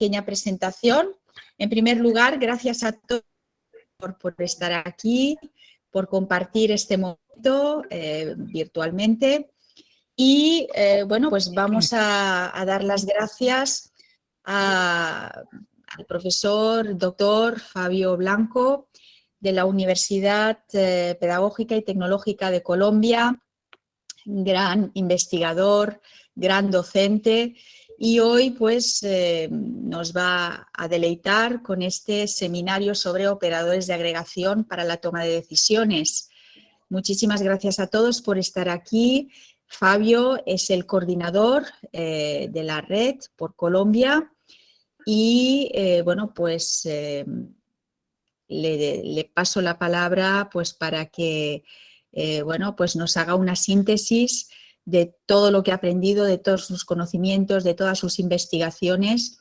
pequeña presentación. En primer lugar, gracias a todos por estar aquí, por compartir este momento virtualmente. Y bueno, pues vamos a dar las gracias al profesor doctor Fabio Blanco de la Universidad Pedagógica y Tecnológica de Colombia, gran investigador, gran docente, y hoy pues nos va a deleitar con este seminario sobre operadores de agregación para la toma de decisiones. Muchísimas gracias a todos por estar aquí. Fabio es el coordinador de la red por Colombia y bueno, pues le paso la palabra pues para que bueno, pues nos haga una síntesis de todo lo que ha aprendido, de todos sus conocimientos, de todas sus investigaciones.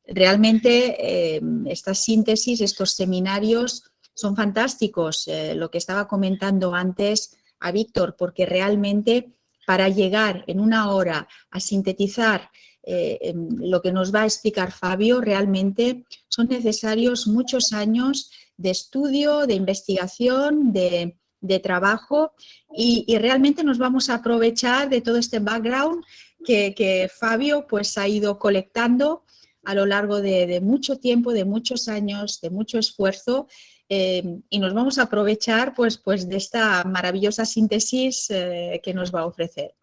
Realmente estas síntesis, estos seminarios son fantásticos, lo que estaba comentando antes a Víctor, porque realmente para llegar en una hora a sintetizar lo que nos va a explicar Fabio, realmente son necesarios muchos años de estudio, de investigación, de trabajo y realmente nos vamos a aprovechar de todo este background que Fabio pues ha ido colectando a lo largo de mucho tiempo, de muchos años, de mucho esfuerzo y nos vamos a aprovechar pues de esta maravillosa síntesis que nos va a ofrecer.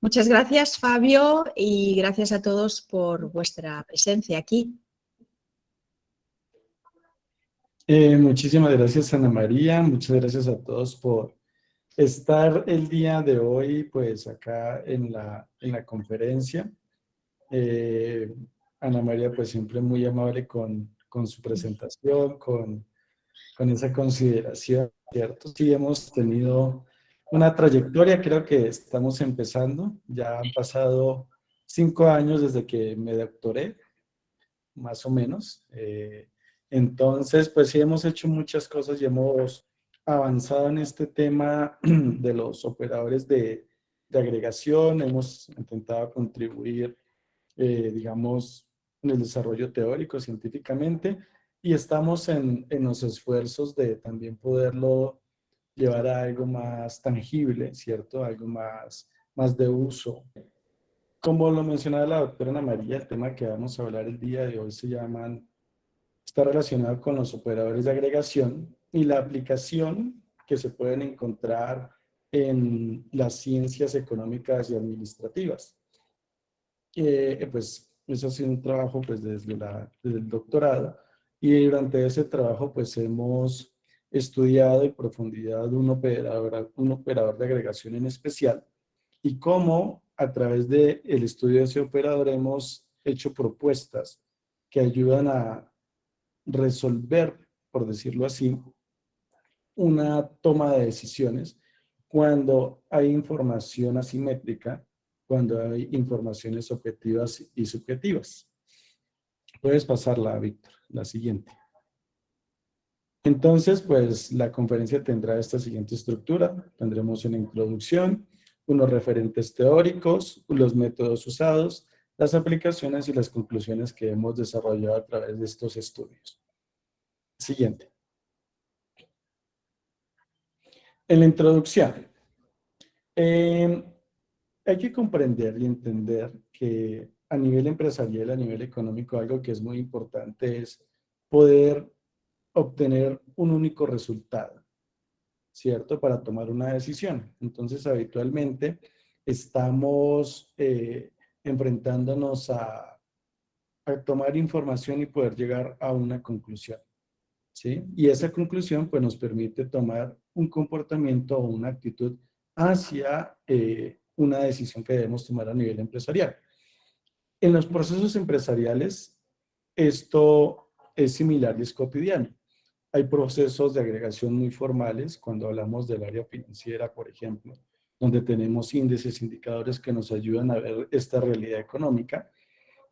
Muchas gracias, Fabio, y gracias a todos por vuestra presencia aquí. Muchísimas gracias, Ana María. Muchas gracias a todos por estar el día de hoy pues acá en la conferencia. Ana María pues siempre muy amable con su presentación, con esa consideración, ¿cierto? Sí, hemos tenido una trayectoria, creo que estamos empezando, ya han pasado 5 años desde que me doctoré, más o menos. Entonces, pues sí hemos hecho muchas cosas y hemos avanzado en este tema de los operadores de agregación, hemos intentado contribuir, digamos, en el desarrollo teórico, científicamente, y estamos en los esfuerzos de también poderlo llevar a algo más tangible, ¿cierto? Algo más de uso. Como lo mencionaba la doctora Ana María, el tema que vamos a hablar el día de hoy está relacionado con los operadores de agregación y la aplicación que se pueden encontrar en las ciencias económicas y administrativas. Pues eso ha sido un trabajo pues desde el doctorado, y durante ese trabajo pues hemos estudiado en profundidad un operador de agregación en especial, y cómo a través del estudio de ese operador hemos hecho propuestas que ayudan a resolver, por decirlo así, una toma de decisiones cuando hay información asimétrica, cuando hay informaciones objetivas y subjetivas. Puedes pasarla, Víctor, la siguiente. Entonces, pues la conferencia tendrá esta siguiente estructura. Tendremos una introducción, unos referentes teóricos, los métodos usados, las aplicaciones y las conclusiones que hemos desarrollado a través de estos estudios. Siguiente. En la introducción, hay que comprender y entender que a nivel empresarial, a nivel económico, algo que es muy importante es poder obtener un único resultado, ¿cierto? Para tomar una decisión. Entonces, habitualmente estamos enfrentándonos a tomar información y poder llegar a una conclusión, ¿sí? Y esa conclusión, pues, nos permite tomar un comportamiento o una actitud hacia una decisión que debemos tomar a nivel empresarial. En los procesos empresariales, esto es similar y es cotidiano. Hay procesos de agregación muy formales cuando hablamos del área financiera, por ejemplo, donde tenemos índices, indicadores que nos ayudan a ver esta realidad económica.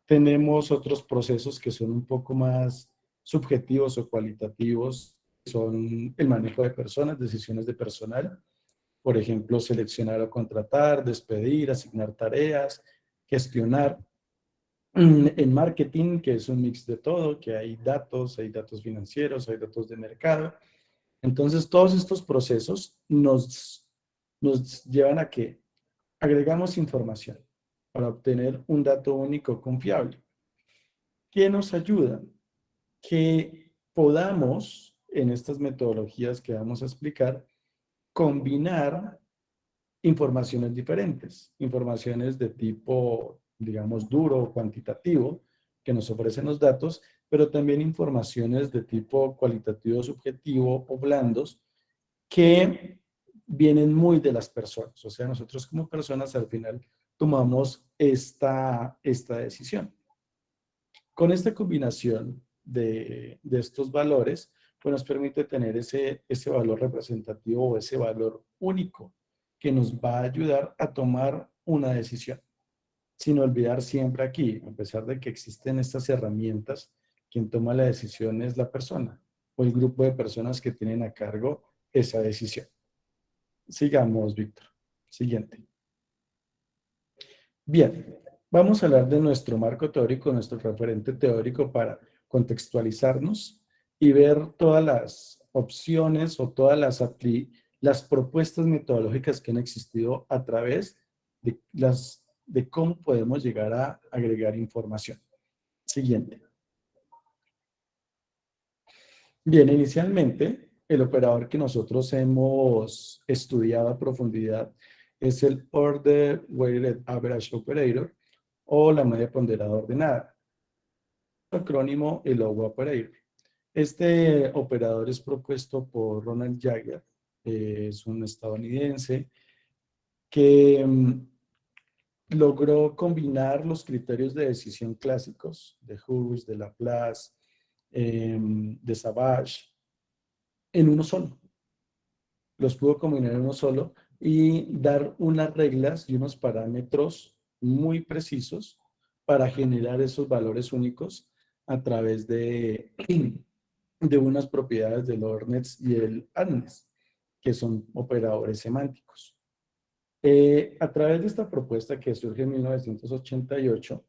Tenemos otros procesos que son un poco más subjetivos o cualitativos, son el manejo de personas, decisiones de personal, por ejemplo, seleccionar o contratar, despedir, asignar tareas, gestionar. En marketing, que es un mix de todo, que hay datos financieros, hay datos de mercado. Entonces, todos estos procesos nos llevan a que agregamos información para obtener un dato único confiable. ¿Qué nos ayuda? Que podamos, en estas metodologías que vamos a explicar, combinar informaciones diferentes, informaciones de tipo, digamos, duro o cuantitativo, que nos ofrecen los datos, pero también informaciones de tipo cualitativo, subjetivo o blandos, que vienen muy de las personas. O sea, nosotros como personas al final tomamos esta decisión. Con esta combinación de estos valores, pues nos permite tener ese valor representativo o ese valor único que nos va a ayudar a tomar una decisión. Sin olvidar siempre aquí, a pesar de que existen estas herramientas, quien toma la decisión es la persona o el grupo de personas que tienen a cargo esa decisión. Sigamos, Víctor. Siguiente. Bien, vamos a hablar de nuestro marco teórico, nuestro referente teórico para contextualizarnos y ver todas las opciones o todas las propuestas metodológicas que han existido a través de cómo podemos llegar a agregar información. Siguiente. Bien, inicialmente, el operador que nosotros hemos estudiado a profundidad es el Order Weighted Average Operator o la media ponderada ordenada, acrónimo el OWA Operator. Este operador es propuesto por Ronald Jagger, es un estadounidense que logró combinar los criterios de decisión clásicos de Hughes, de Laplace, de Savage, en uno solo. Los pudo combinar en uno solo y dar unas reglas y unos parámetros muy precisos para generar esos valores únicos a través de unas propiedades del ORNETS y el ADNES, que son operadores semánticos. A través de esta propuesta que surge en 1988,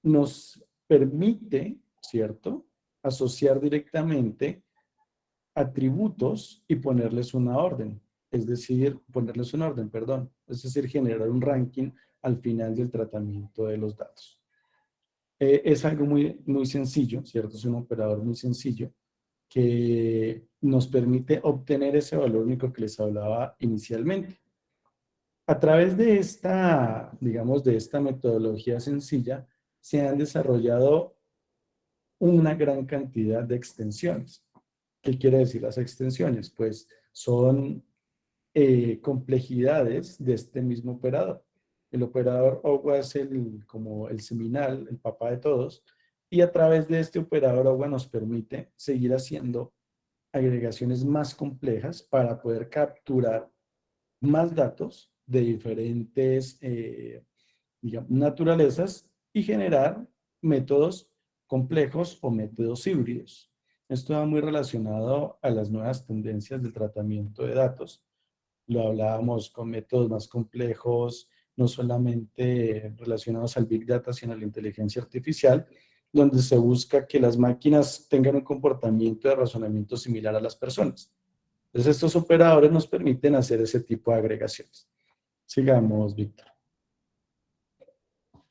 nos permite, ¿cierto?, asociar directamente atributos y ponerles una orden. Es decir, ponerles un orden, perdón. Es decir, generar un ranking al final del tratamiento de los datos. Es algo muy sencillo, ¿cierto? Es un operador muy sencillo que nos permite obtener ese valor único que les hablaba inicialmente. A través de esta, digamos, de esta metodología sencilla, se han desarrollado una gran cantidad de extensiones. ¿Qué quiere decir las extensiones? Pues son complejidades de este mismo operador. El operador OWA es como el seminal, el papá de todos, y a través de este operador OWA nos permite seguir haciendo agregaciones más complejas para poder capturar más datos de diferentes digamos, naturalezas y generar métodos complejos o métodos híbridos. Esto va muy relacionado a las nuevas tendencias del tratamiento de datos. Lo hablábamos con métodos más complejos, no solamente relacionados al Big Data, sino a la inteligencia artificial, donde se busca que las máquinas tengan un comportamiento de razonamiento similar a las personas. Entonces, estos operadores nos permiten hacer ese tipo de agregaciones. Sigamos, Víctor.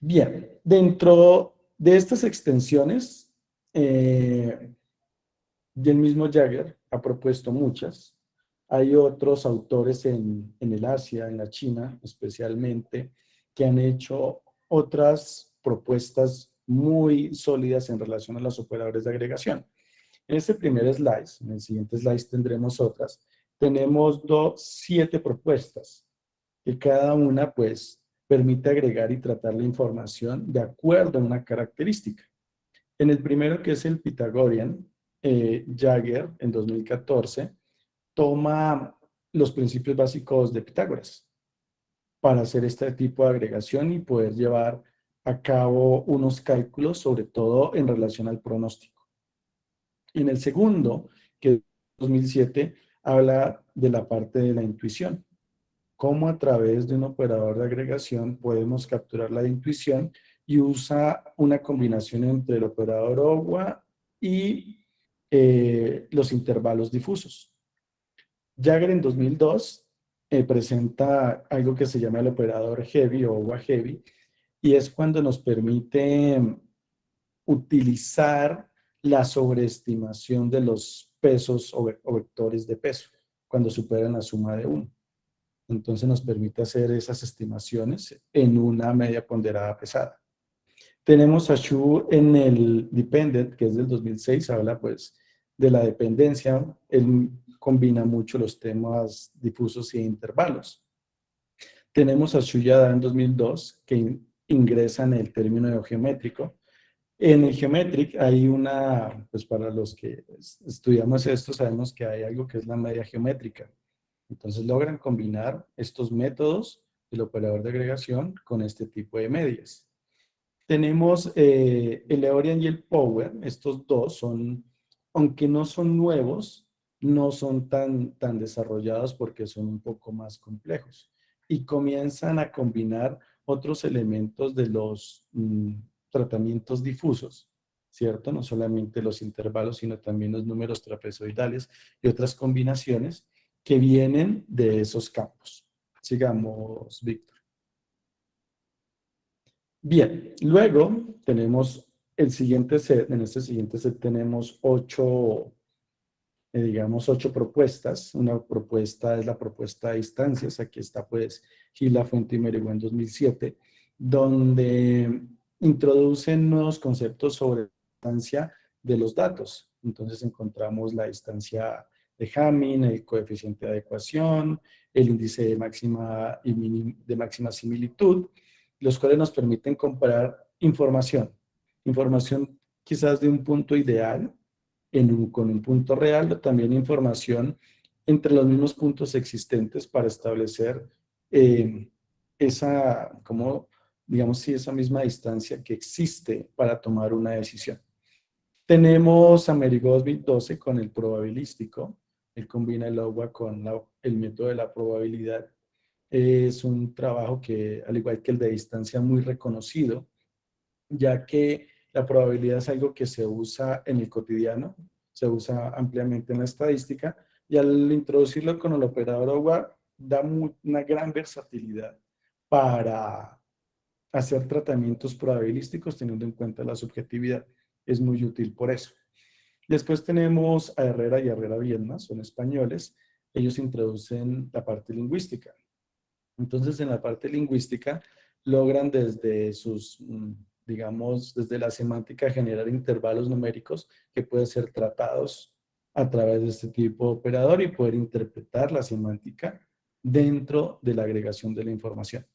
Bien, dentro de estas extensiones, y el mismo Jagger ha propuesto muchas. Hay otros autores en el Asia, en la China especialmente, que han hecho otras propuestas muy sólidas en relación a los operadores de agregación. En este primer slide, en el siguiente slide tendremos otras. Tenemos 7 propuestas, que cada una pues permite agregar y tratar la información de acuerdo a una característica. En el primero, que es el Pythagorean, Jagger en 2014 toma los principios básicos de Pitágoras para hacer este tipo de agregación y poder llevar a cabo unos cálculos, sobre todo en relación al pronóstico. En el segundo, que es 2007, habla de la parte de la intuición. Cómo a través de un operador de agregación podemos capturar la intuición y usa una combinación entre el operador OWA y los intervalos difusos. Jagger en 2002 presenta algo que se llama el operador heavy o OWA heavy, y es cuando nos permite utilizar la sobreestimación de los pesos o vectores de peso cuando superan la suma de 1. Entonces nos permite hacer esas estimaciones en una media ponderada pesada. Tenemos a Xu en el Dependent, que es del 2006, habla pues de la dependencia. Él combina mucho los temas difusos y intervalos. Tenemos a Xu Yada en 2002, que ingresa en el término geométrico. En el Geometric hay una, pues para los que estudiamos esto, sabemos que hay algo que es la media geométrica. Entonces logran combinar estos métodos del operador de agregación con este tipo de medias. Tenemos el Eorian y el Power. Estos dos son, aunque no son nuevos, no son tan desarrollados porque son un poco más complejos. Y comienzan a combinar otros elementos de los tratamientos difusos, ¿cierto? No solamente los intervalos, sino también los números trapezoidales y otras combinaciones que vienen de esos campos. Sigamos, Víctor. Bien, luego tenemos el siguiente set. En este siguiente set tenemos digamos, 8 propuestas. Una propuesta es la propuesta de instancias. Aquí está, pues, Gila, Fuente y Merigüe en 2007, donde introducen nuevos conceptos sobre la instancia de los datos. Entonces encontramos la instancia de Hamming, el coeficiente de adecuación, el índice de de máxima similitud, los cuales nos permiten comparar información quizás de un punto ideal con un punto real, o también información entre los mismos puntos existentes para establecer como, digamos, sí, esa misma distancia que existe para tomar una decisión. Tenemos a Merigosby 12 con el probabilístico. Él combina el agua con el método de la probabilidad. Es un trabajo que, al igual que el de distancia, muy reconocido, ya que la probabilidad es algo que se usa en el cotidiano, se usa ampliamente en la estadística, y al introducirlo con el operador OWA da una gran versatilidad para hacer tratamientos probabilísticos teniendo en cuenta la subjetividad. Es muy útil por eso. Después tenemos a Herrera y Herrera Viedma, son españoles. Ellos introducen la parte lingüística. Entonces, en la parte lingüística, logran desde digamos, desde la semántica generar intervalos numéricos que pueden ser tratados a través de este tipo de operador y poder interpretar la semántica dentro de la agregación de la información.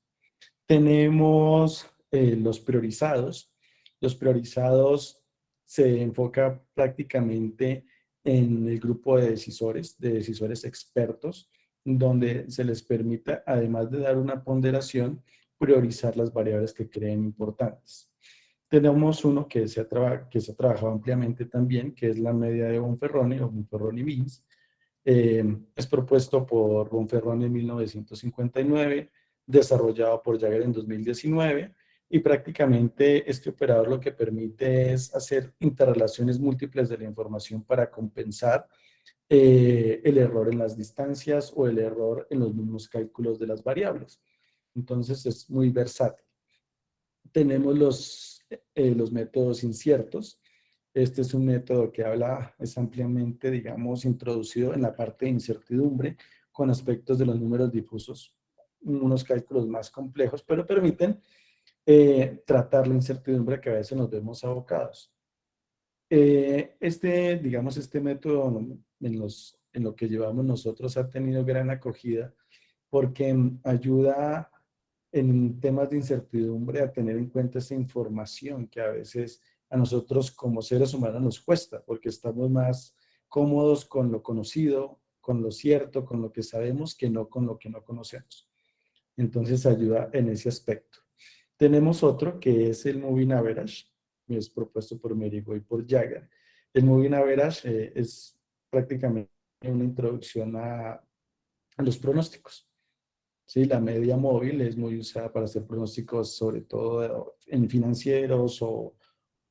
Tenemos los priorizados. Los priorizados se enfoca prácticamente en el grupo de decisores expertos, donde se les permite, además de dar una ponderación, priorizar las variables que creen importantes. Tenemos uno que se ha trabajado ampliamente también, que es la media de Bonferroni o Bonferroni-Means. Es propuesto por Bonferroni en 1959, desarrollado por Jagger en 2019, y prácticamente este operador lo que permite es hacer interrelaciones múltiples de la información para compensar el error en las distancias o el error en los mismos cálculos de las variables. Entonces es muy versátil. Tenemos los métodos inciertos. Este es un método que es ampliamente, digamos, introducido en la parte de incertidumbre con aspectos de los números difusos, unos cálculos más complejos, pero permiten tratar la incertidumbre que a veces nos vemos abocados. Digamos, este método en lo que llevamos nosotros ha tenido gran acogida porque ayuda en temas de incertidumbre a tener en cuenta esa información que a veces a nosotros como seres humanos nos cuesta, porque estamos más cómodos con lo conocido, con lo cierto, con lo que sabemos, que no con lo que no conocemos. Entonces ayuda en ese aspecto. Tenemos otro que es el Moving Average, es propuesto por Merigüe y por Jagger. El Moving Average es prácticamente una introducción a los pronósticos. ¿sí? La media móvil es muy usada para hacer pronósticos, sobre todo en financieros o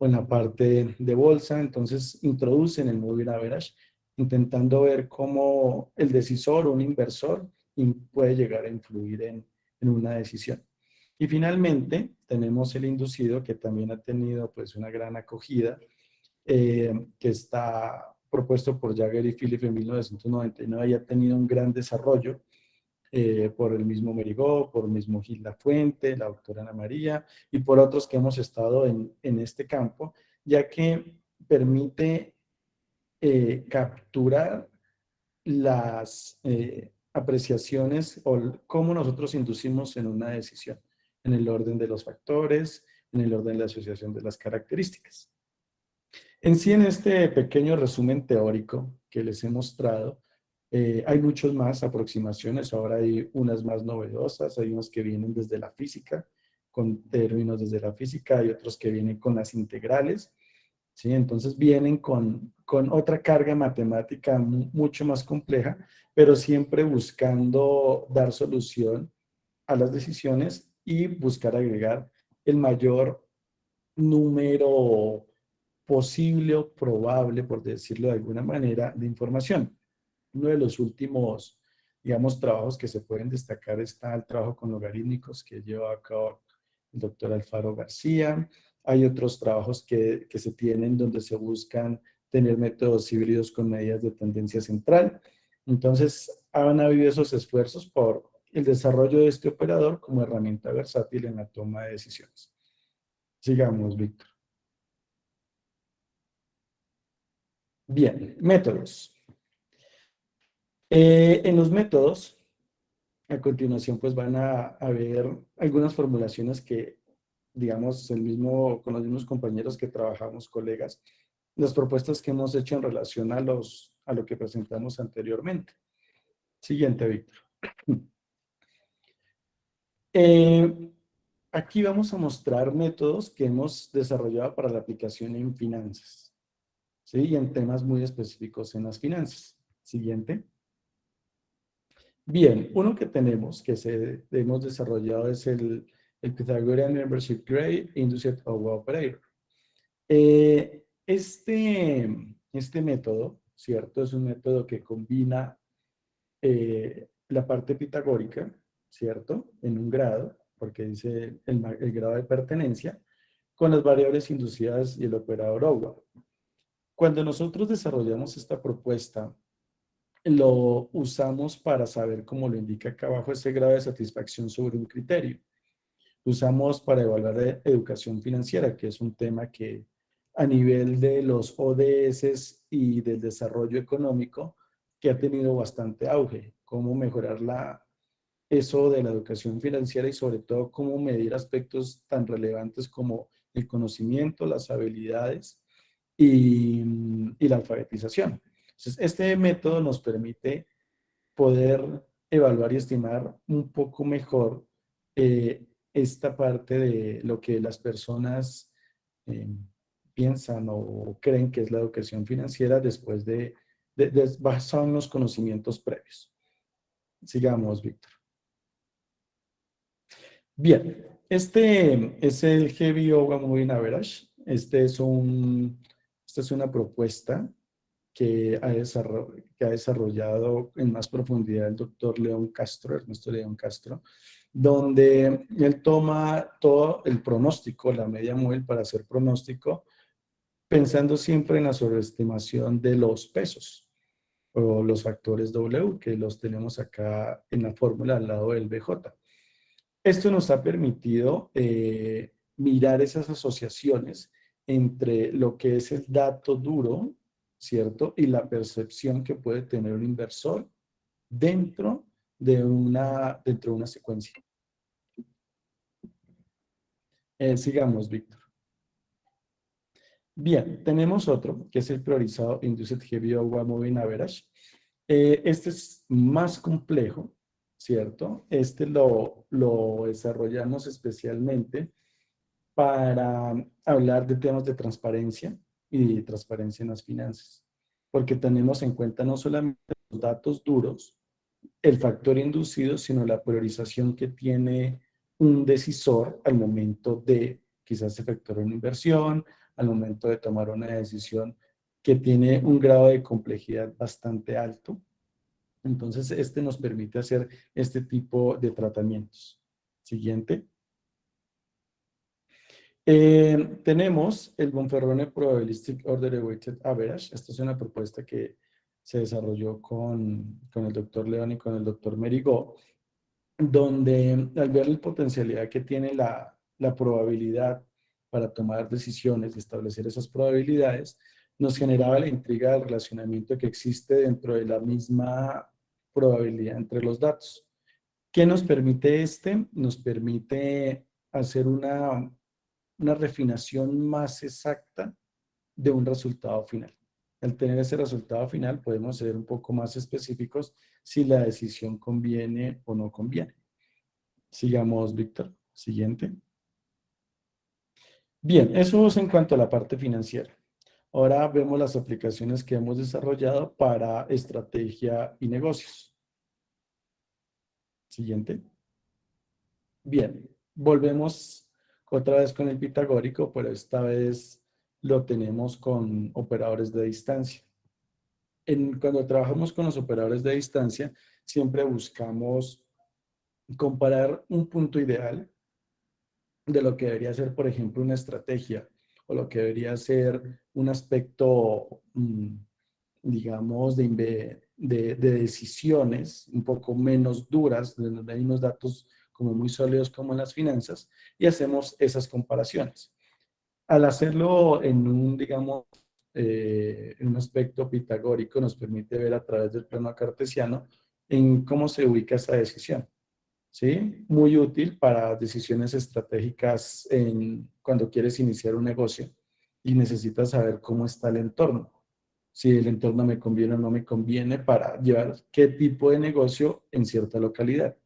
en la parte de bolsa. Entonces, introducen el moving average, intentando ver cómo el decisor o un inversor puede llegar a influir en una decisión. Y finalmente, tenemos el inducido, que también ha tenido pues una gran acogida, que está propuesto por Jagger y Philip en 1999 y ha tenido un gran desarrollo por el mismo Merigó, por el mismo Gil Lafuente, la doctora Ana María y por otros que hemos estado en este campo, ya que permite capturar las apreciaciones o cómo nosotros inducimos en una decisión, en el orden de los factores, en el orden de la asociación de las características. En sí, en este pequeño resumen teórico que les he mostrado, hay muchas más aproximaciones. Ahora hay unas más novedosas, hay unas que vienen desde la física, con términos desde la física, hay otros que vienen con las integrales, ¿sí? Entonces vienen con otra carga matemática mucho más compleja, pero siempre buscando dar solución a las decisiones y buscar agregar el mayor número posible o probable, por decirlo de alguna manera, de información. Uno de los últimos, digamos, trabajos que se pueden destacar está el trabajo con logarítmicos que lleva a cabo el doctor Alfaro García. Hay otros trabajos que se tienen donde se buscan tener métodos híbridos con medidas de tendencia central. Entonces, han habido esos esfuerzos por el desarrollo de este operador como herramienta versátil en la toma de decisiones. Sigamos, Víctor. Bien, métodos. En los métodos, a continuación, pues van a ver algunas formulaciones que, digamos, con los mismos compañeros que trabajamos, colegas, las propuestas que hemos hecho en relación a lo que presentamos anteriormente. Siguiente, Víctor. Aquí vamos a mostrar métodos que hemos desarrollado para la aplicación en finanzas, ¿sí? Y en temas muy específicos en las finanzas. Siguiente. Bien, uno que tenemos, hemos desarrollado es el Pythagorean Membership Grade Induced Over Operator. Este método, ¿cierto? Es un método que combina la parte pitagórica, ¿cierto? En un grado, porque dice el grado de pertenencia, con las variables inducidas y el operador over. Cuando nosotros desarrollamos esta propuesta, lo usamos para saber, como lo indica acá abajo, ese grado de satisfacción sobre un criterio. Usamos para evaluar educación financiera, que es un tema que a nivel de los ODS y del desarrollo económico, que ha tenido bastante auge, cómo mejorar eso de la educación financiera y sobre todo cómo medir aspectos tan relevantes como el conocimiento, las habilidades y la alfabetización. Entonces, este método nos permite poder evaluar y estimar un poco mejor esta parte de lo que las personas eh, piensan o creen que es la educación financiera después basado en los conocimientos previos. Sigamos, Víctor. Bien, este es el Heavy Yoga Moving Average. Esta es una propuesta que ha desarrollado en más profundidad el doctor León Castro, Ernesto León Castro, donde él toma todo el pronóstico, la media móvil para hacer pronóstico, pensando siempre en la sobreestimación de los pesos o los factores W, que los tenemos acá en la fórmula al lado del BJ. Esto nos ha permitido mirar esas asociaciones entre lo que es el dato duro, ¿cierto? Y la percepción que puede tener un inversor dentro dentro de una secuencia. Sigamos, Víctor. Bien, tenemos otro, que es el priorizado Induced Heavy Over Moving Average. Este es más complejo, ¿cierto? Este lo desarrollamos especialmente para hablar de temas de transparencia y transparencia en las finanzas, porque tenemos en cuenta no solamente los datos duros, el factor inducido, sino la priorización que tiene un decisor al momento de quizás efectuar una inversión, al momento de tomar una decisión que tiene un grado de complejidad bastante alto. Entonces, este nos permite hacer este tipo de tratamientos. Siguiente. Tenemos el Bonferroni Probabilistic Order Weighted Average. Esta es una propuesta que se desarrolló con el doctor León y con el doctor Merigot, donde al ver la potencialidad que tiene la probabilidad para tomar decisiones y establecer esas probabilidades, nos generaba la intriga del relacionamiento que existe dentro de la misma probabilidad entre los datos. ¿Qué nos permite este? Nos permite hacer una refinación más exacta de un resultado final. Al tener ese resultado final, podemos ser un poco más específicos si la decisión conviene o no conviene. Sigamos, Víctor. Siguiente. Bien, eso es en cuanto a la parte financiera. Ahora vemos las aplicaciones que hemos desarrollado para estrategia y negocios. Siguiente. Bien, volvemos otra vez con el pitagórico, pero esta vez lo tenemos con operadores de distancia. Cuando trabajamos con los operadores de distancia, siempre buscamos comparar un punto ideal de lo que debería ser, por ejemplo, una estrategia o lo que debería ser un aspecto, digamos, de decisiones un poco menos duras, donde hay unos datos como muy sólidos como en las finanzas, y hacemos esas comparaciones. Al hacerlo en un, digamos, en un aspecto pitagórico, nos permite ver a través del plano cartesiano en cómo se ubica esa decisión. ¿Sí? Muy útil para decisiones estratégicas cuando quieres iniciar un negocio y necesitas saber cómo está el entorno. Si el entorno me conviene o no me conviene para llevar qué tipo de negocio en cierta localidad.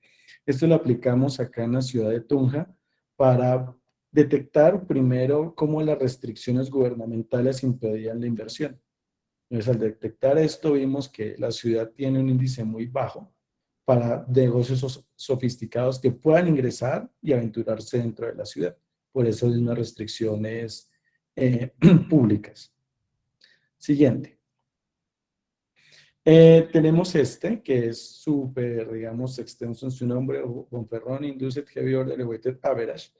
Esto lo aplicamos acá en la ciudad de Tunja para detectar primero cómo las restricciones gubernamentales impedían la inversión. Entonces, al detectar esto, vimos que la ciudad tiene un índice muy bajo para negocios sofisticados que puedan ingresar y aventurarse dentro de la ciudad. Por eso hay unas restricciones públicas. Siguiente. Tenemos este, que es súper, digamos, extenso en su nombre, Bonferroni Induced Heavy Order Weighted Average.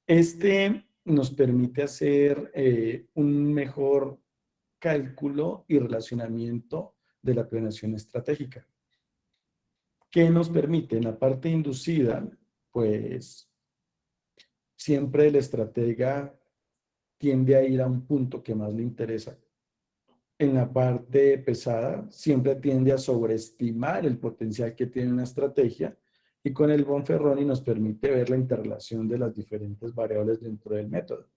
Este nos permite hacer un mejor cálculo y relacionamiento de la planeación estratégica. ¿Qué nos permite? En la parte inducida, pues siempre el estratega tiende a ir a un punto que más le interesa. En la parte pesada, siempre tiende a sobreestimar el potencial que tiene una estrategia, y con el Bonferroni nos permite ver la interrelación de las diferentes variables dentro del método.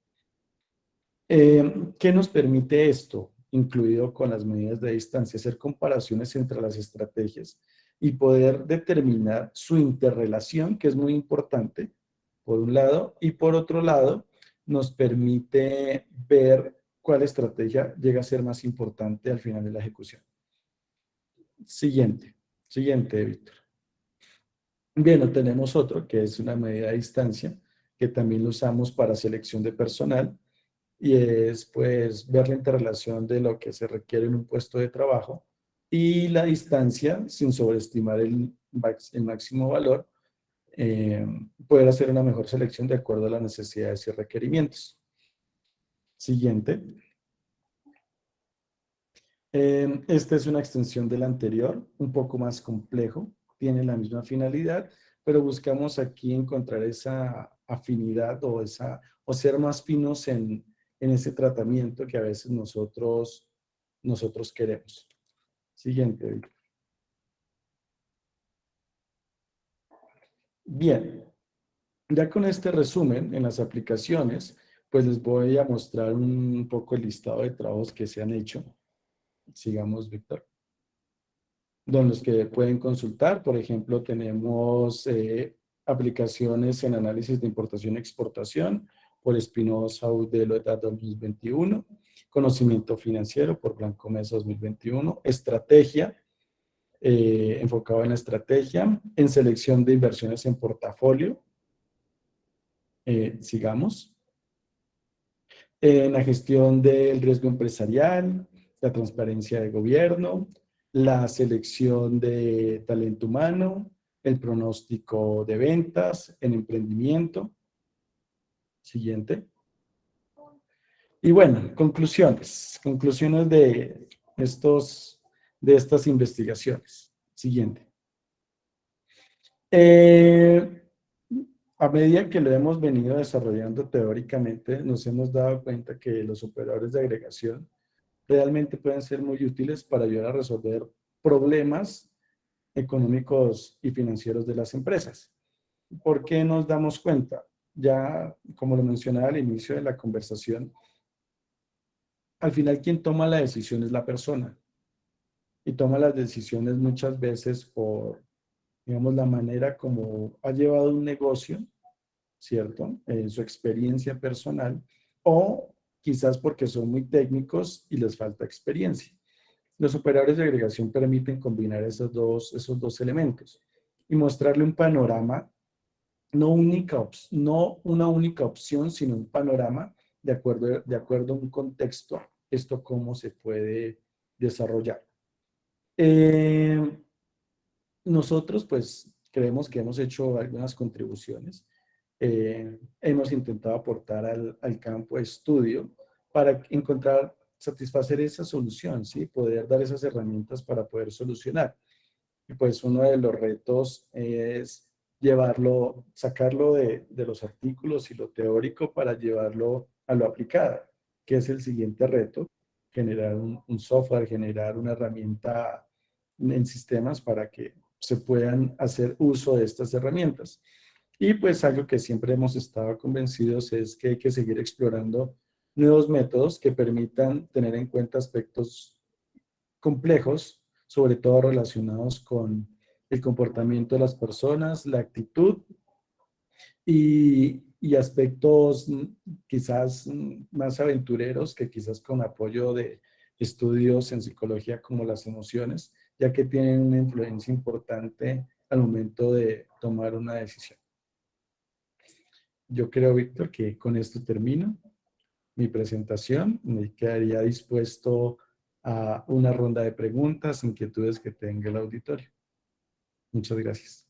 ¿Qué nos permite esto? Incluido con las medidas de distancia, hacer comparaciones entre las estrategias y poder determinar su interrelación, que es muy importante, por un lado, y por otro lado, nos permite ver cuál estrategia llega a ser más importante al final de la ejecución. Siguiente, Víctor. Bien, tenemos otro que es una medida de distancia, que también lo usamos para selección de personal, y es pues ver la interrelación de lo que se requiere en un puesto de trabajo y la distancia sin sobreestimar el máximo valor, poder hacer una mejor selección de acuerdo a las necesidades y requerimientos. Siguiente. Esta es una extensión del anterior, un poco más complejo, tiene la misma finalidad, pero buscamos aquí encontrar esa afinidad o ser más finos en ese tratamiento que a veces nosotros queremos. Siguiente. Bien, ya con este resumen en las aplicaciones, pues les voy a mostrar un poco el listado de trabajos que se han hecho. Sigamos, Víctor. Donde los que pueden consultar, por ejemplo, tenemos aplicaciones en análisis de importación y exportación por Espinosa Udelo et al. 2021, conocimiento financiero por Blanco Mesa 2021, estrategia enfocado en la estrategia, en selección de inversiones en portafolio, sigamos, en la gestión del riesgo empresarial, la transparencia de gobierno, la selección de talento humano, el pronóstico de ventas, en emprendimiento. Siguiente. Y bueno, conclusiones de estas investigaciones. Siguiente. A medida que lo hemos venido desarrollando teóricamente, nos hemos dado cuenta que los operadores de agregación realmente pueden ser muy útiles para ayudar a resolver problemas económicos y financieros de las empresas. ¿Por qué nos damos cuenta? Ya, como lo mencionaba al inicio de la conversación, al final quien toma la decisión es la persona y toma las decisiones muchas veces por, digamos, la manera como ha llevado un negocio, ¿cierto? Su experiencia personal, o quizás porque son muy técnicos y les falta experiencia. Los operadores de agregación permiten combinar esos dos elementos y mostrarle un panorama, no una única opción, sino un panorama de acuerdo a un contexto, esto cómo se puede desarrollar. Nosotros, pues, creemos que hemos hecho algunas contribuciones. Hemos intentado aportar al campo de estudio para encontrar, satisfacer esa solución, ¿sí? Poder dar esas herramientas para poder solucionar. Y pues uno de los retos es llevarlo, sacarlo de los artículos y lo teórico para llevarlo a lo aplicado, que es el siguiente reto, generar un software, generar una herramienta en sistemas para que se puedan hacer uso de estas herramientas. Y pues algo que siempre hemos estado convencidos es que hay que seguir explorando nuevos métodos que permitan tener en cuenta aspectos complejos, sobre todo relacionados con el comportamiento de las personas, la actitud y aspectos quizás más aventureros que quizás con apoyo de estudios en psicología como las emociones, ya que tienen una influencia importante al momento de tomar una decisión. Yo creo, Víctor, que con esto termino mi presentación. Me quedaría dispuesto a una ronda de preguntas, inquietudes que tenga el auditorio. Muchas gracias.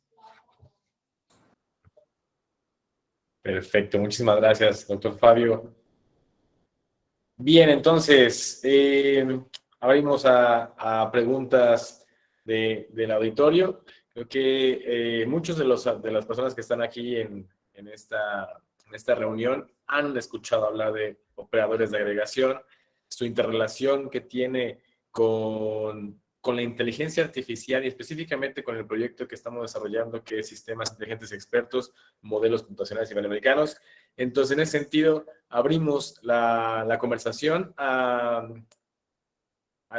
Perfecto, muchísimas gracias, doctor Fabio. Bien, entonces, abrimos a preguntas del auditorio. Creo que muchos de las personas que están aquí en esta reunión han escuchado hablar de operadores de agregación, su interrelación que tiene con la inteligencia artificial y específicamente con el proyecto que estamos desarrollando, que es Sistemas Inteligentes Expertos, Modelos Computacionales Iberoamericanos. Entonces, en ese sentido, abrimos la conversación a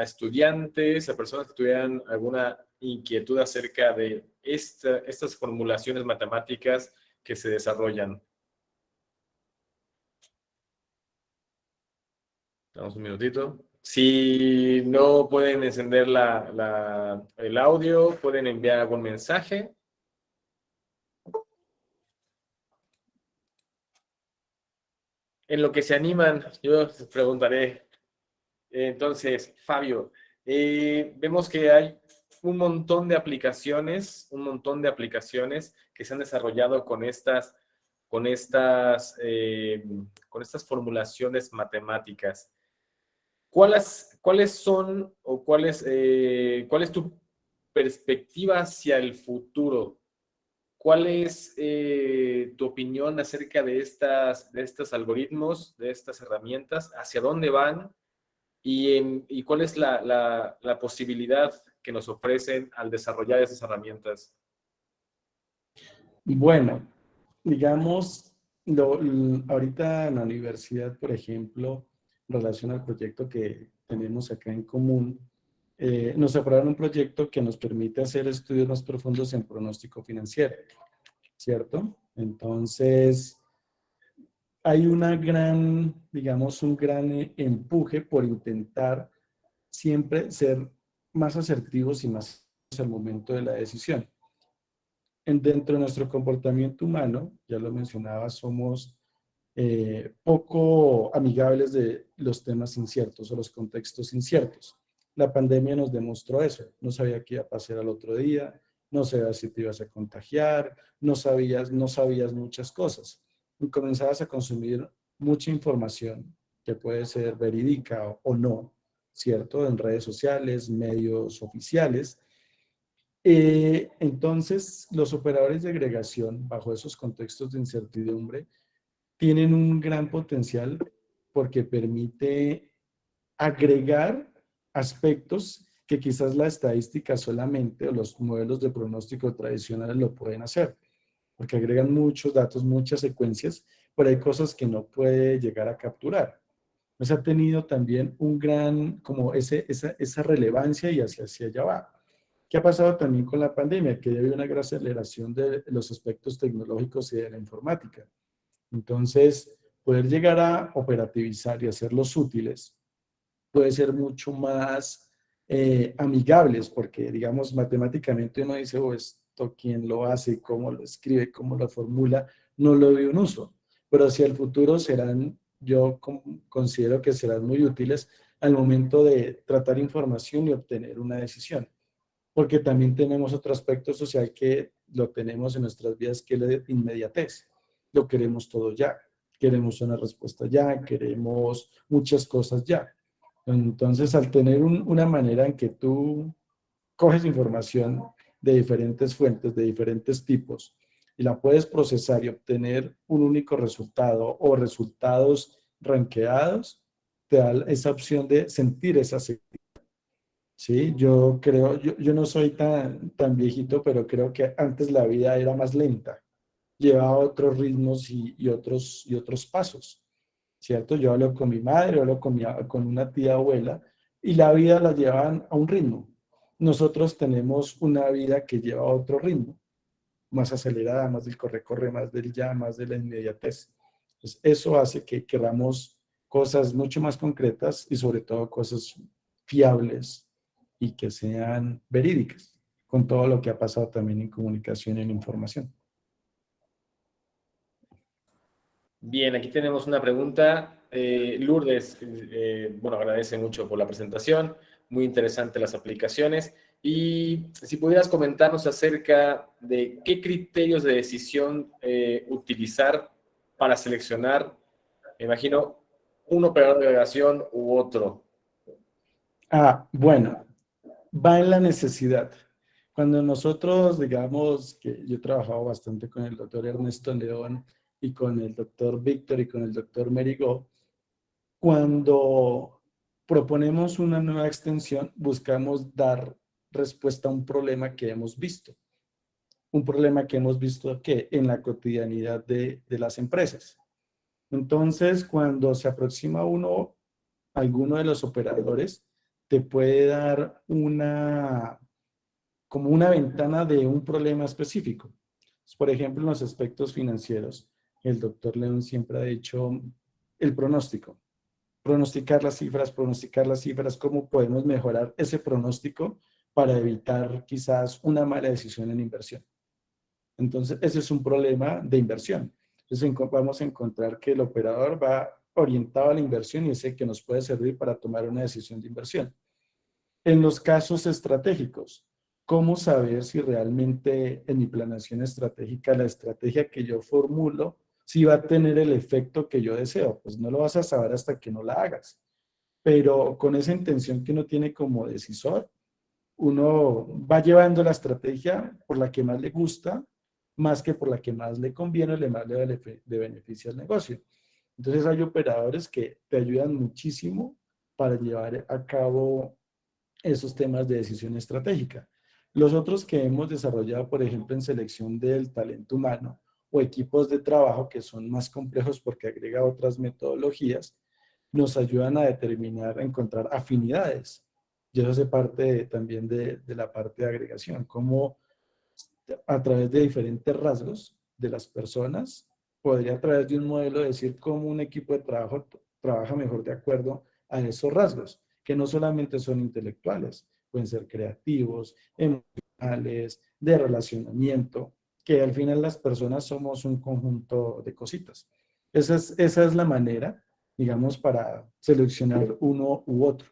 estudiantes, a personas que tuvieran alguna inquietud acerca de estas formulaciones matemáticas que se desarrollan. Damos un minutito. Si no pueden encender el audio, pueden enviar algún mensaje. En lo que se animan, yo les preguntaré. Entonces, Fabio, vemos que hay un montón de aplicaciones que se han desarrollado con estas formulaciones matemáticas. ¿Cuáles son o cuál es tu perspectiva hacia el futuro? ¿Cuál es tu opinión acerca de estos algoritmos, de estas herramientas? ¿Hacia dónde van? ¿Y cuál es la posibilidad que nos ofrecen al desarrollar esas herramientas? Bueno, digamos, ahorita en la universidad, por ejemplo, en relación al proyecto que tenemos acá en común, nos aprobaron un proyecto que nos permite hacer estudios más profundos en pronóstico financiero, ¿cierto? Entonces, hay digamos, un gran empuje por intentar siempre ser más asertivos y más al momento de la decisión. Dentro de nuestro comportamiento humano, ya lo mencionaba, somos poco amigables de los temas inciertos o los contextos inciertos. La pandemia nos demostró eso. No sabía qué iba a pasar al otro día, no sabías si te ibas a contagiar, no sabías muchas cosas. Y comenzabas a consumir mucha información que puede ser verídica o no, ¿cierto? En redes sociales, medios oficiales. Entonces, los operadores de agregación, bajo esos contextos de incertidumbre, tienen un gran potencial porque permite agregar aspectos que quizás la estadística solamente o los modelos de pronóstico tradicionales lo pueden hacer, porque agregan muchos datos, muchas secuencias, pero hay cosas que no puede llegar a capturar. Pues ha tenido también un gran, como esa relevancia y hacia allá va. ¿Qué ha pasado también con la pandemia? Que hay una gran aceleración de los aspectos tecnológicos y de la informática. Entonces, poder llegar a operativizar y hacerlos útiles puede ser mucho más amigables, porque, digamos, matemáticamente uno dice, oh, esto quién lo hace, cómo lo escribe, cómo lo formula, no lo veo un uso. Pero hacia el futuro serán, yo considero que serán muy útiles al momento de tratar información y obtener una decisión. Porque también tenemos otro aspecto social que lo tenemos en nuestras vidas, que es la inmediatez. Lo queremos todo ya. Queremos una respuesta ya, queremos muchas cosas ya. Entonces, al tener una manera en que tú coges información de diferentes fuentes, de diferentes tipos, y la puedes procesar y obtener un único resultado o resultados ranqueados, te da esa opción de sentir esa seguridad. Sí, yo creo, yo no soy tan viejito, pero creo que antes la vida era más lenta, llevaba otros ritmos y otros pasos, ¿cierto? Yo hablo con mi madre, hablo con una tía abuela, y la vida la llevan a un ritmo. Nosotros tenemos una vida que lleva a otro ritmo, más acelerada, más del corre-corre, más del ya, más de la inmediatez. Entonces, eso hace que queramos cosas mucho más concretas y sobre todo cosas fiables y que sean verídicas, con todo lo que ha pasado también en comunicación y en información. Bien, aquí tenemos una pregunta. Lourdes, bueno, agradece mucho por la presentación, muy interesante las aplicaciones. Y si pudieras comentarnos acerca de qué criterios de decisión utilizar para seleccionar, me imagino, un operador de agregación u otro. Bueno, va en la necesidad. Cuando nosotros, digamos, que yo he trabajado bastante con el doctor Ernesto León y con el doctor Víctor y con el doctor Merigo, cuando proponemos una nueva extensión, buscamos dar respuesta a un problema que hemos visto. Un problema que hemos visto que en la cotidianidad de las empresas. Entonces, cuando se aproxima alguno de los operadores, te puede dar como una ventana de un problema específico. Por ejemplo, en los aspectos financieros, el doctor León siempre ha dicho el pronóstico. Pronosticar las cifras, cómo podemos mejorar ese pronóstico para evitar quizás una mala decisión en inversión. Entonces, ese es un problema de inversión. Entonces, vamos a encontrar que el operador va orientado a la inversión y es el que nos puede servir para tomar una decisión de inversión. En los casos estratégicos, ¿cómo saber si realmente en mi planeación estratégica la estrategia que yo formulo si va a tener el efecto que yo deseo? Pues no lo vas a saber hasta que no la hagas. Pero con esa intención que uno tiene como decisor, uno va llevando la estrategia por la que más le gusta, más que por la que más le conviene o más le beneficia al negocio. Entonces hay operadores que te ayudan muchísimo para llevar a cabo esos temas de decisión estratégica. Los otros que hemos desarrollado, por ejemplo, en selección del talento humano o equipos de trabajo que son más complejos porque agrega otras metodologías, nos ayudan a determinar, a encontrar afinidades. Y eso hace parte también de la parte de agregación, cómo a través de diferentes rasgos de las personas, podría a través de un modelo decir cómo un equipo de trabajo trabaja mejor de acuerdo a esos rasgos, que no solamente son intelectuales, pueden ser creativos, emocionales, de relacionamiento, que al final las personas somos un conjunto de cositas. Esa es la manera, digamos, para seleccionar uno u otro.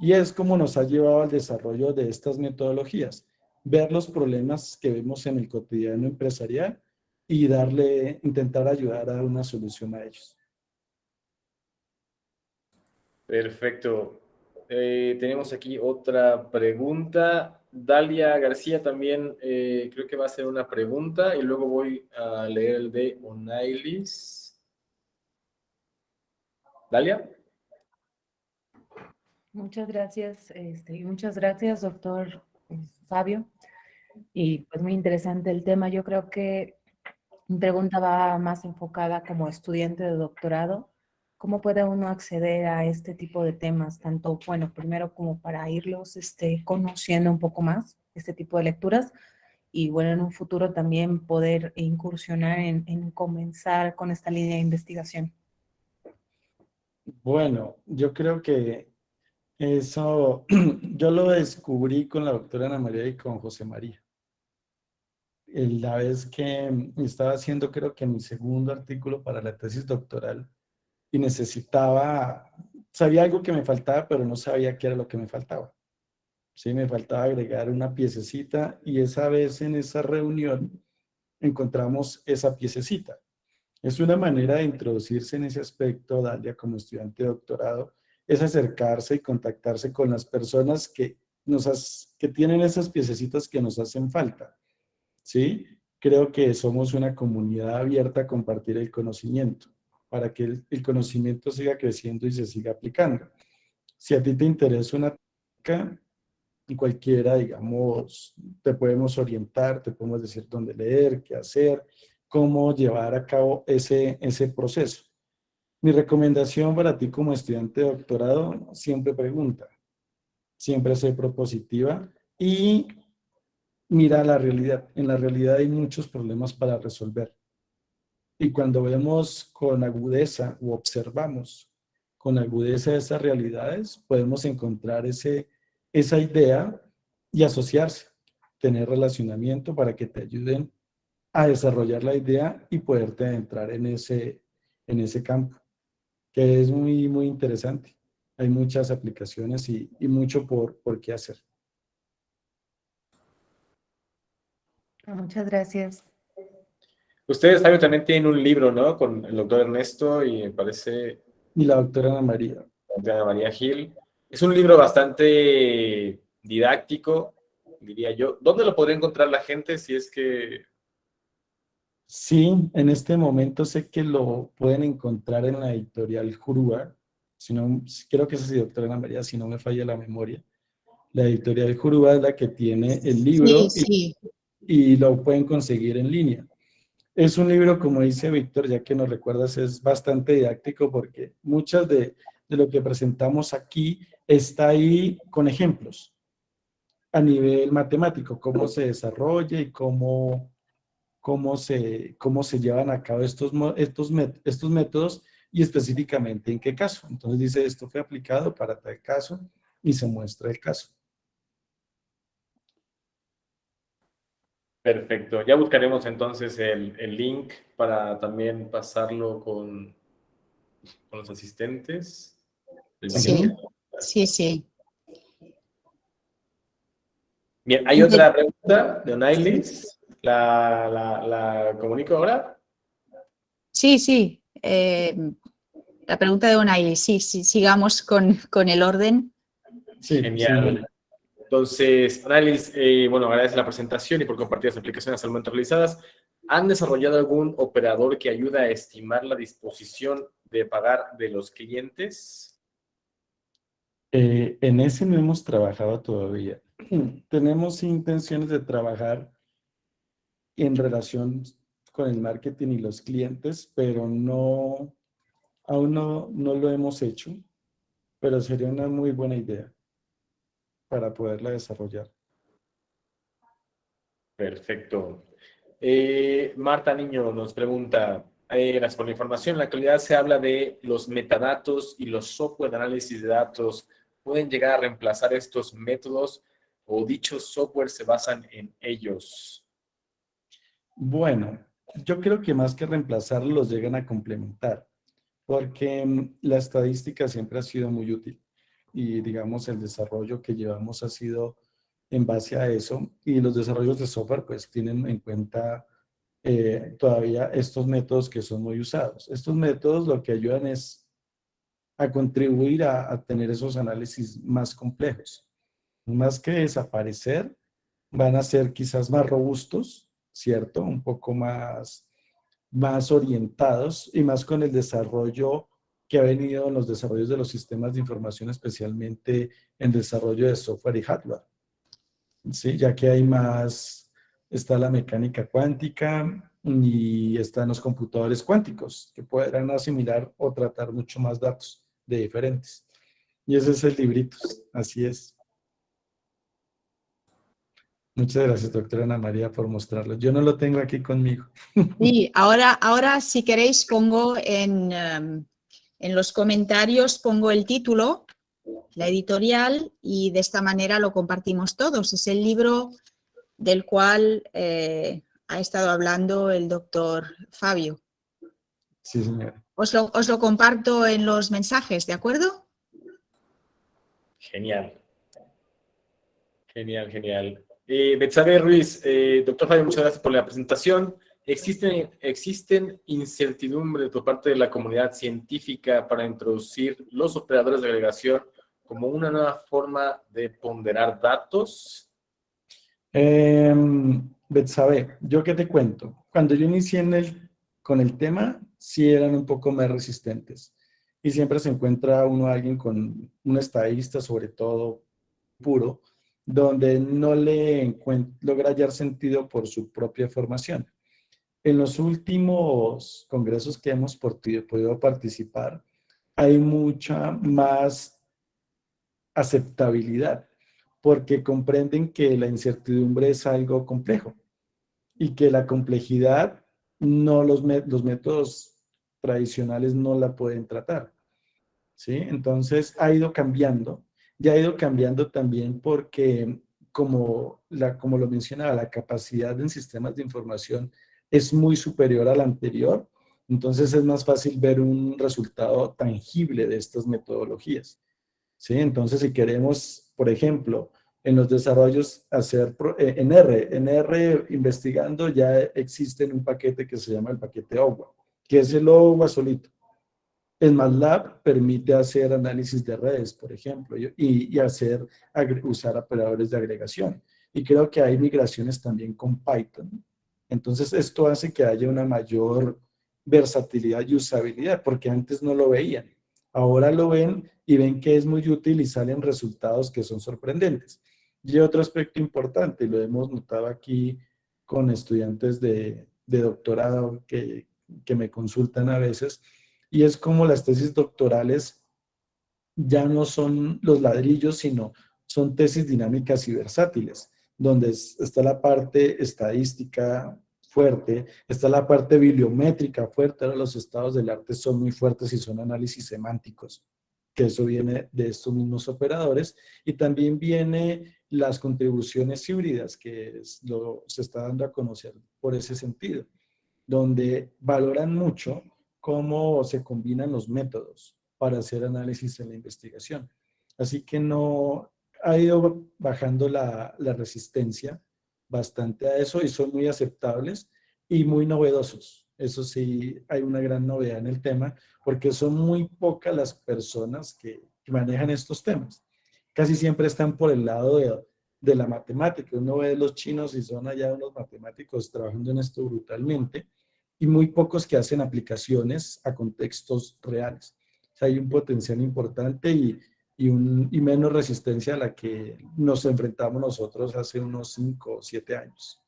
Y es como nos ha llevado al desarrollo de estas metodologías, ver los problemas que vemos en el cotidiano empresarial y intentar ayudar a una solución a ellos. Perfecto. Tenemos aquí otra pregunta. Dalia García también creo que va a hacer una pregunta y luego voy a leer el de Onailis. Dalia. Muchas gracias, muchas gracias, doctor Fabio. Y pues muy interesante el tema. Yo creo que mi pregunta va más enfocada como estudiante de doctorado. ¿Cómo puede uno acceder a este tipo de temas? Tanto, bueno, primero como para irlos conociendo un poco más, este tipo de lecturas, y bueno, en un futuro también poder incursionar en comenzar con esta línea de investigación. Bueno, yo creo que eso yo lo descubrí con la doctora Ana María y con José María. La vez que estaba haciendo, creo que mi segundo artículo para la tesis doctoral y sabía algo que me faltaba, pero no sabía qué era lo que me faltaba. Sí, me faltaba agregar una piececita y esa vez en esa reunión encontramos esa piececita. Es una manera de introducirse en ese aspecto, Dalia, como estudiante de doctorado, es acercarse y contactarse con las personas que tienen esas piececitas que nos hacen falta, ¿sí? Creo que somos una comunidad abierta a compartir el conocimiento, para que el conocimiento siga creciendo y se siga aplicando. Si a ti te interesa una técnica, cualquiera, digamos, te podemos orientar, te podemos decir dónde leer, qué hacer, cómo llevar a cabo ese proceso. Mi recomendación para ti como estudiante de doctorado, siempre pregunta, siempre sé propositiva y mira la realidad. En la realidad hay muchos problemas para resolver. Y cuando vemos con agudeza o observamos con agudeza esas realidades, podemos encontrar esa idea y asociarse, tener relacionamiento para que te ayuden a desarrollar la idea y poderte entrar en ese campo, que es muy, muy interesante. Hay muchas aplicaciones y mucho por qué hacer. Muchas gracias. Ustedes, Fabio, también tienen un libro, ¿no? Con el doctor Ernesto y me parece Y la doctora Ana María. Ana María Gil. Es un libro bastante didáctico, diría yo. ¿Dónde lo podría encontrar la gente si es que... Sí, en este momento sé que lo pueden encontrar en la editorial Jurúa. Si no, creo que esa es doctora Ana María, si no me falla la memoria. La editorial Jurúa es la que tiene el libro Sí, sí. y lo pueden conseguir en línea. Es un libro, como dice Víctor, ya que nos recuerdas, es bastante didáctico porque muchas de lo que presentamos aquí está ahí con ejemplos a nivel matemático, cómo se desarrolla y cómo se llevan a cabo estos métodos y específicamente en qué caso. Entonces dice, esto fue aplicado para tal caso y se muestra el caso. Perfecto. Ya buscaremos entonces el link para también pasarlo con los asistentes. Sí, sí, sí. Bien, hay otra pregunta de Onailis. ¿La comunico ahora? Sí, sí. La pregunta de Unai, sí, sí, sigamos con el orden. Sí, Genial. sí. Entonces, Onailis, bueno, agradece la presentación y por compartir las aplicaciones al momento realizadas. ¿Han desarrollado algún operador que ayuda a estimar la disposición de pagar de los clientes? En ese no hemos trabajado todavía. Tenemos intenciones de trabajar en relación con el marketing y los clientes, pero aún no lo hemos hecho, pero sería una muy buena idea para poderla desarrollar. Perfecto. Marta Niño nos pregunta, gracias por la información. En la actualidad se habla de los metadatos y los software de análisis de datos. ¿Pueden llegar a reemplazar estos métodos? o dichos software se basan en ellos? Bueno, yo creo que más que reemplazarlos, los llegan a complementar, porque la estadística siempre ha sido muy útil y digamos el desarrollo que llevamos ha sido en base a eso y los desarrollos de software pues tienen en cuenta todavía estos métodos que son muy usados. Estos métodos lo que ayudan es a contribuir a tener esos análisis más complejos. Más que desaparecer, van a ser quizás más robustos, ¿cierto? Un poco más orientados y más con el desarrollo que ha venido en los desarrollos de los sistemas de información, especialmente en desarrollo de software y hardware, ¿sí? Ya que hay más, está la mecánica cuántica y están los computadores cuánticos, que podrán asimilar o tratar mucho más datos de diferentes. Y ese es el libritos, así es. Muchas gracias, doctora Ana María, por mostrarlo. Yo no lo tengo aquí conmigo. Sí, ahora si queréis pongo en los comentarios, pongo el título, la editorial, y de esta manera lo compartimos todos. Es el libro del cual ha estado hablando el doctor Fabio. Sí, señora. Os lo comparto en los mensajes, ¿de acuerdo? Genial. Genial, genial. Betsabe Ruiz, doctor Fabio, muchas gracias por la presentación. ¿Existen incertidumbres por parte de la comunidad científica para introducir los operadores de agregación como una nueva forma de ponderar datos? Betsabe, ¿yo qué te cuento? Cuando yo inicié con el tema, sí eran un poco más resistentes. Y siempre se encuentra alguien con un estadista, sobre todo puro, donde no logra hallar sentido por su propia formación. En los últimos congresos que hemos podido participar, hay mucha más aceptabilidad, porque comprenden que la incertidumbre es algo complejo y que la complejidad los métodos tradicionales no la pueden tratar, ¿sí? Entonces ha ido cambiando, ya ha ido cambiando también porque como lo mencionaba, la capacidad en sistemas de información es muy superior a la anterior, entonces es más fácil ver un resultado tangible de estas metodologías. ¿Sí? Entonces, si queremos, por ejemplo, en los desarrollos hacer en R investigando ya existe un paquete que se llama el paquete OWA, que es el OWA solito. El MATLAB permite hacer análisis de redes, por ejemplo, usar operadores de agregación. Y creo que hay migraciones también con Python. Entonces, esto hace que haya una mayor versatilidad y usabilidad, porque antes no lo veían. Ahora lo ven y ven que es muy útil y salen resultados que son sorprendentes. Y otro aspecto importante, lo hemos notado aquí con estudiantes de doctorado que me consultan a veces, y es como las tesis doctorales ya no son los ladrillos, sino son tesis dinámicas y versátiles, donde está la parte estadística fuerte, está la parte bibliométrica fuerte. Ahora los estados del arte son muy fuertes y son análisis semánticos, que eso viene de estos mismos operadores, y también viene las contribuciones híbridas, que se está dando a conocer por ese sentido, donde valoran mucho cómo se combinan los métodos para hacer análisis en la investigación. Así que no ha ido bajando la resistencia bastante a eso y son muy aceptables y muy novedosos. Eso sí, hay una gran novedad en el tema porque son muy pocas las personas que manejan estos temas. Casi siempre están por el lado de la matemática. Uno ve los chinos y son allá unos matemáticos trabajando en esto brutalmente, y muy pocos que hacen aplicaciones a contextos reales. O sea, hay un potencial importante y menos resistencia a la que nos enfrentamos nosotros hace unos 5 o 7 años.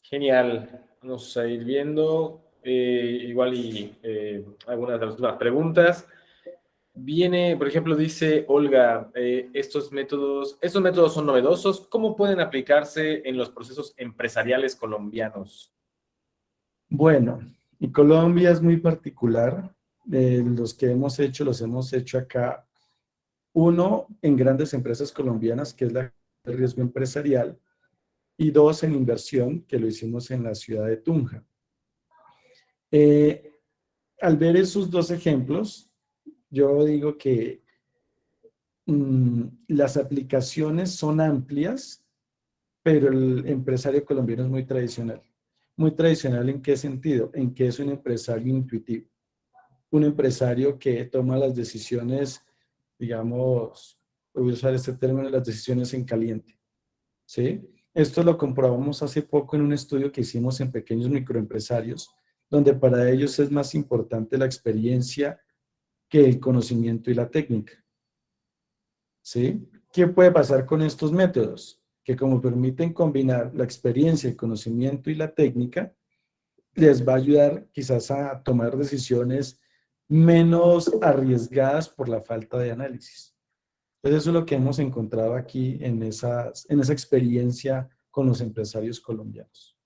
Genial. Vamos a ir viendo igual y algunas de las últimas preguntas. Viene, por ejemplo, dice Olga, estos métodos son novedosos. ¿Cómo pueden aplicarse en los procesos empresariales colombianos? Bueno, y Colombia es muy particular. Los que hemos hecho, los hemos hecho acá Uno, en grandes empresas colombianas, que es la de riesgo empresarial, y dos, en inversión, que lo hicimos en la ciudad de Tunja. Al ver esos dos ejemplos, yo digo que las aplicaciones son amplias, pero el empresario colombiano es muy tradicional. Muy tradicional, ¿en qué sentido? En que es un empresario intuitivo, un empresario que toma las decisiones, digamos, voy a usar este término, las decisiones en caliente, ¿sí? Esto lo comprobamos hace poco en un estudio que hicimos en pequeños microempresarios, donde para ellos es más importante la experiencia que el conocimiento y la técnica, ¿sí? ¿Qué puede pasar con estos métodos? Que como permiten combinar la experiencia, el conocimiento y la técnica, les va a ayudar quizás a tomar decisiones menos arriesgadas por la falta de análisis. Entonces eso es lo que hemos encontrado aquí en esa experiencia con los empresarios colombianos.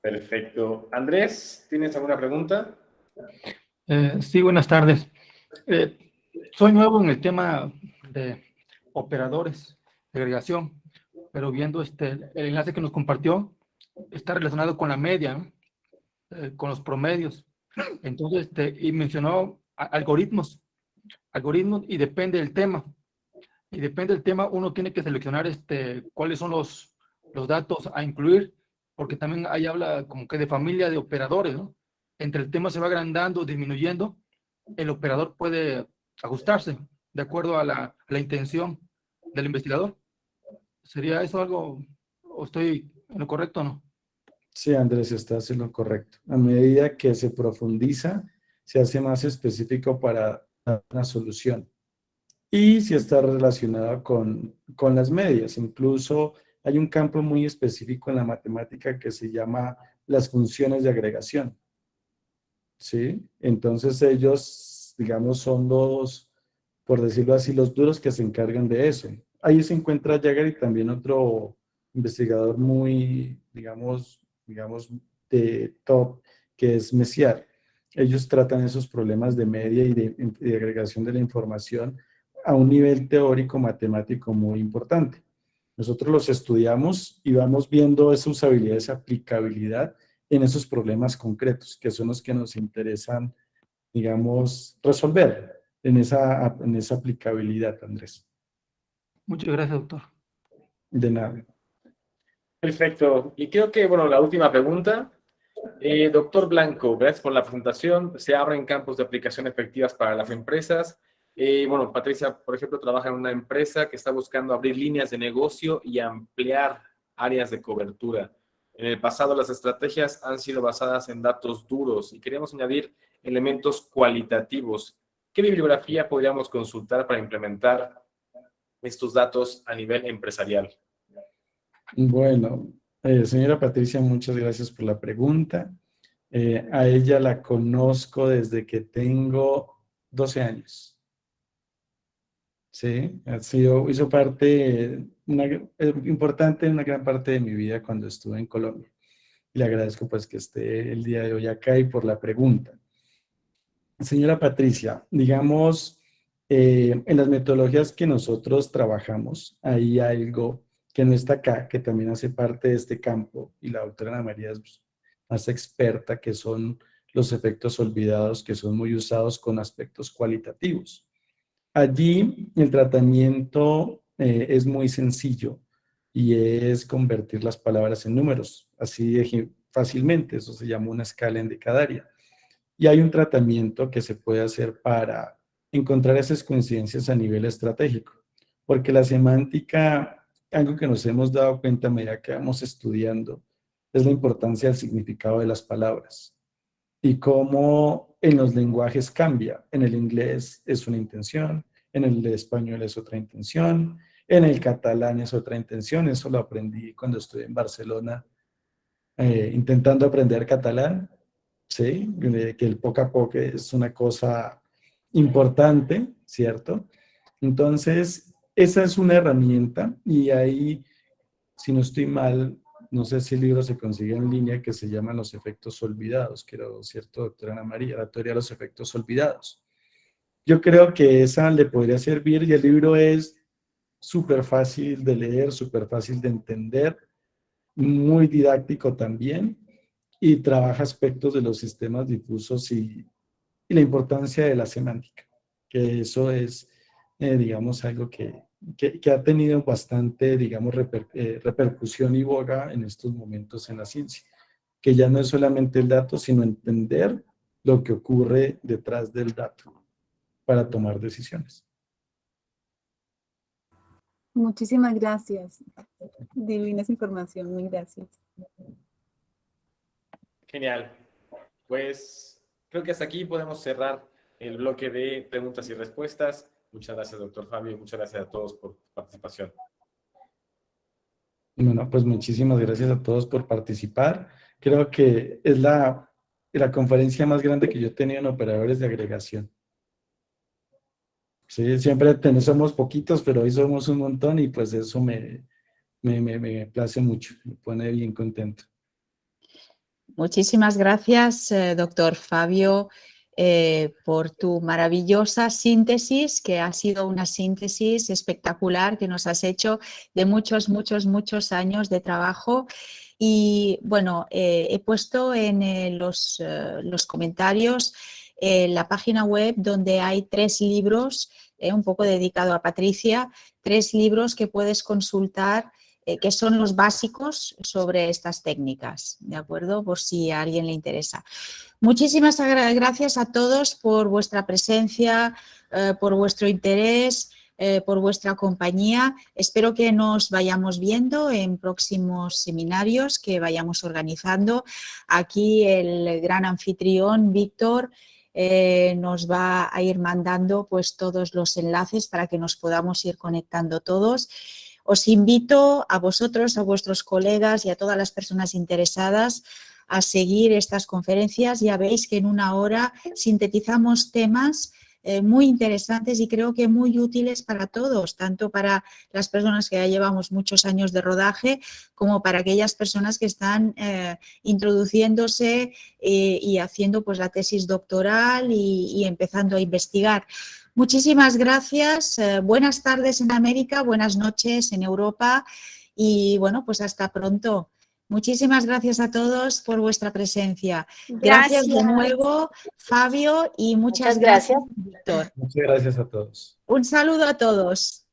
Perfecto. Andrés, ¿tienes alguna pregunta? Sí, buenas tardes. Soy nuevo en el tema de operadores de agregación, pero viendo el enlace que nos compartió, está relacionado con la media, ¿no? Con los promedios. Entonces, y mencionó algoritmos y depende del tema. Y depende del tema, uno tiene que seleccionar cuáles son los datos a incluir, porque también ahí habla como que de familia de operadores, ¿no? Entre el tema se va agrandando, disminuyendo, el operador puede ajustarse de acuerdo a la intención del investigador. ¿Sería eso algo, o estoy en lo correcto o no? Sí, Andrés, estás en lo correcto. A medida que se profundiza, se hace más específico para dar una solución. Y si está relacionado con las medias. Incluso hay un campo muy específico en la matemática que se llama las funciones de agregación, ¿sí? Entonces ellos, digamos, son los, por decirlo así, los duros que se encargan de eso. Ahí se encuentra Jagger y también otro investigador muy, digamos, de top, que es Messier. Ellos tratan esos problemas de media y de agregación de la información a un nivel teórico matemático muy importante. Nosotros los estudiamos y vamos viendo esa usabilidad, esa aplicabilidad en esos problemas concretos, que son los que nos interesan, digamos, resolver en esa aplicabilidad, Andrés. Muchas gracias, doctor. De nada. Perfecto. Y creo que, bueno, la última pregunta. Doctor Blanco, gracias por la presentación. Se abren campos de aplicación efectivas para las empresas. Bueno, Patricia, por ejemplo, trabaja en una empresa que está buscando abrir líneas de negocio y ampliar áreas de cobertura. En el pasado, las estrategias han sido basadas en datos duros y queremos añadir elementos cualitativos. ¿Qué bibliografía podríamos consultar para implementar estos datos a nivel empresarial? Bueno, señora Patricia, muchas gracias por la pregunta. A ella la conozco desde que tengo 12 años. Sí, hizo parte importante en una gran parte de mi vida cuando estuve en Colombia. Y le agradezco pues que esté el día de hoy acá y por la pregunta. Señora Patricia, digamos, en las metodologías que nosotros trabajamos, hay algo que no está acá, que también hace parte de este campo, y la doctora Ana María es más experta, que son los efectos olvidados, que son muy usados con aspectos cualitativos. Allí el tratamiento es muy sencillo y es convertir las palabras en números, así fácilmente, eso se llama una escala endecadaria. Y hay un tratamiento que se puede hacer para encontrar esas coincidencias a nivel estratégico, porque la semántica, algo que nos hemos dado cuenta a medida que vamos estudiando, es la importancia del significado de las palabras y cómo en los lenguajes cambia. En el inglés es una intención, en el español es otra intención, en el catalán es otra intención. Eso lo aprendí cuando estuve en Barcelona intentando aprender catalán, ¿sí? Que el poco a poco es una cosa importante, ¿cierto? Entonces, esa es una herramienta y ahí, si no estoy mal, no sé si el libro se consigue en línea, que se llama Los efectos olvidados, que era, ¿cierto, doctora Ana María? La teoría de los efectos olvidados. Yo creo que esa le podría servir y el libro es súper fácil de leer, súper fácil de entender, muy didáctico también y trabaja aspectos de los sistemas difusos y la importancia de la semántica, que eso es, digamos, algo que ha tenido bastante, digamos, repercusión y boga en estos momentos en la ciencia, que ya no es solamente el dato, sino entender lo que ocurre detrás del dato para tomar decisiones. Muchísimas gracias. Divina esa información, muy gracias. Genial. Pues creo que hasta aquí podemos cerrar el bloque de preguntas y respuestas. Muchas gracias, doctor Fabio. Muchas gracias a todos por su participación. Bueno, pues muchísimas gracias a todos por participar. Creo que es la conferencia más grande que yo he tenido en operadores de agregación. Sí, siempre somos poquitos, pero hoy somos un montón y pues eso me place mucho, me pone bien contento. Muchísimas gracias, doctor Fabio, por tu maravillosa síntesis, que ha sido una síntesis espectacular que nos has hecho de muchos, muchos, muchos años de trabajo. Y bueno, he puesto en los comentarios la página web donde hay 3 libros, un poco dedicado a Patricia, 3 libros que puedes consultar que son los básicos sobre estas técnicas, ¿de acuerdo? Por si a alguien le interesa. Muchísimas gracias a todos por vuestra presencia, por vuestro interés, por vuestra compañía. Espero que nos vayamos viendo en próximos seminarios que vayamos organizando. Aquí el gran anfitrión, Víctor, nos va a ir mandando pues todos los enlaces para que nos podamos ir conectando todos. Os invito a vosotros, a vuestros colegas y a todas las personas interesadas a seguir estas conferencias. Ya veis que en 1 hora sintetizamos temas muy interesantes y creo que muy útiles para todos, tanto para las personas que ya llevamos muchos años de rodaje como para aquellas personas que están introduciéndose y haciendo pues la tesis doctoral y empezando a investigar. Muchísimas gracias, buenas tardes en América, buenas noches en Europa y bueno, pues hasta pronto. Muchísimas gracias a todos por vuestra presencia. Gracias de nuevo, Fabio, y muchas gracias, Víctor. Muchas gracias a todos. Un saludo a todos.